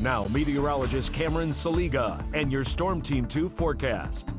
Now, meteorologist Cameron Saliga and your Storm Team 2 forecast.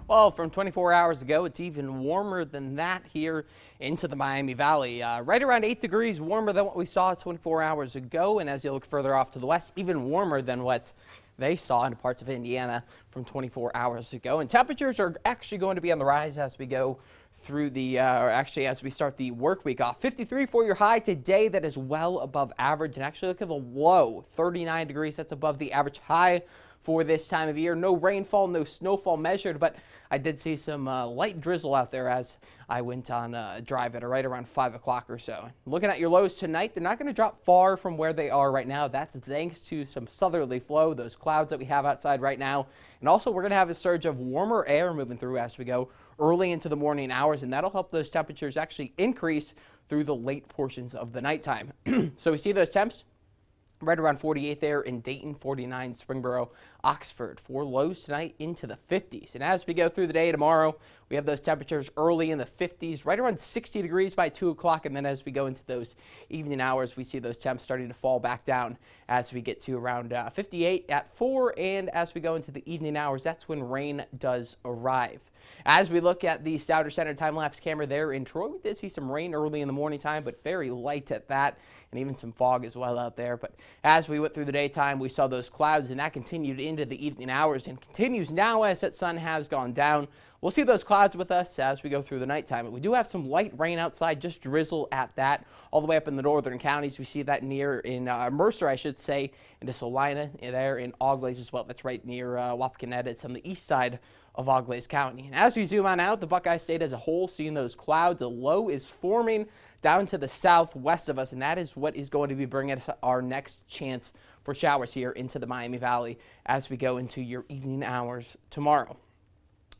Well, from 24 hours ago, it's even warmer than that here into the Miami Valley. Right around 8 degrees warmer than what we saw 24 hours ago. And as you look further off to the west, even warmer than what they saw in parts of Indiana from 24 hours ago. And temperatures are actually going to be on the rise as we go through the, as we start the work week off. 53 for your high today. That is well above average. And actually look at the low, 39 degrees. That's above the average high for this time of year. No rainfall, no snowfall measured, but I did see some light drizzle out there as I went on a drive at right around 5 o'clock or so. Looking at your lows tonight, they're not going to drop far from where they are right now. That's thanks to some southerly flow, those clouds that we have outside right now. And also we're going to have a surge of warmer air moving through as we go early into the morning hours, and that'll help those temperatures actually increase through the late portions of the nighttime. So we see those temps right around 48 there in Dayton, 49 Springboro, Oxford. For lows tonight into the 50s. And as we go through the day tomorrow, we have those temperatures early in the 50s, right around 60 degrees by 2 o'clock. And then as we go into those evening hours, we see those temps starting to fall back down as we get to around 58 at 4. And as we go into the evening hours, that's when rain does arrive. As we look at the Stouter Center time-lapse camera there in Troy, we did see some rain early in the morning time, but very light at that, and even some fog as well out there. But as we went through the daytime, we saw those clouds, and that continued into the evening hours and continues now as that sun has gone down. We'll see those clouds with us as we go through the nighttime. But we do have some light rain outside, just drizzle at that, all the way up in the northern counties. We see that near in Mercer, I should say, into Salina, there in Auglaize as well. That's right near Wapakoneta. It's on the east side of Auglaize County. And as we zoom on out, the Buckeye State as a whole, seeing those clouds, a low is forming down to the southwest of us, and that is what is going to be bringing us our next chance for showers here into the Miami Valley as we go into your evening hours tomorrow.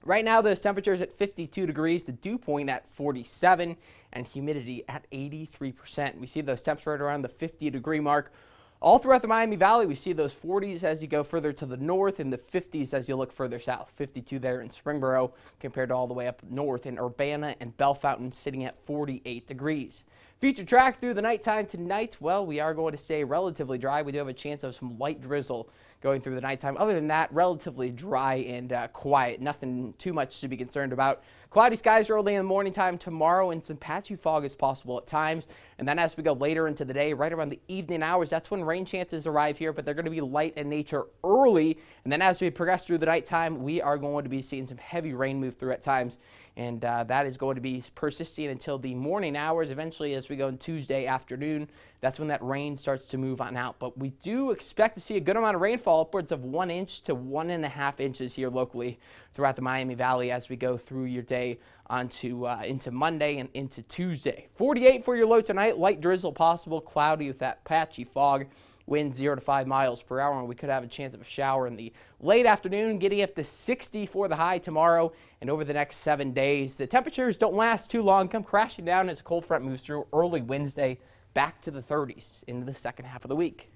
Right now, those temperatures at 52 degrees, the dew point at 47, and humidity at 83%. We see those temps right around the 50-degree mark. All throughout the Miami Valley, we see those 40s as you go further to the north and the 50s as you look further south. 52 there in Springboro compared to all the way up north in Urbana and Bellefontaine, sitting at 48 degrees. Future track through the nighttime tonight, well, we are going to stay relatively dry. We do have a chance of some light drizzle going through the nighttime. Other than that, relatively dry and quiet. Nothing too much to be concerned about. Cloudy skies early in the morning time tomorrow, and some patchy fog is possible at times. And then as we go later into the day, right around the evening hours, that's when rain chances arrive here, but they're going to be light in nature early. And then as we progress through the nighttime, we are going to be seeing some heavy rain move through at times. And that is going to be persisting until the morning hours. Eventually, as we go on Tuesday afternoon, that's when that rain starts to move on out. But we do expect to see a good amount of rainfall, upwards of 1 inch to 1.5 inches here locally throughout the Miami Valley as we go through your day onto into Monday and into Tuesday. 48 for your low tonight. Light drizzle possible, cloudy with that patchy fog. Wind 0 to 5 miles per hour, and we could have a chance of a shower in the late afternoon, getting up to 60 for the high tomorrow and over the next 7 days. The temperatures don't last too long, come crashing down as a cold front moves through early Wednesday, back to the 30s into the second half of the week.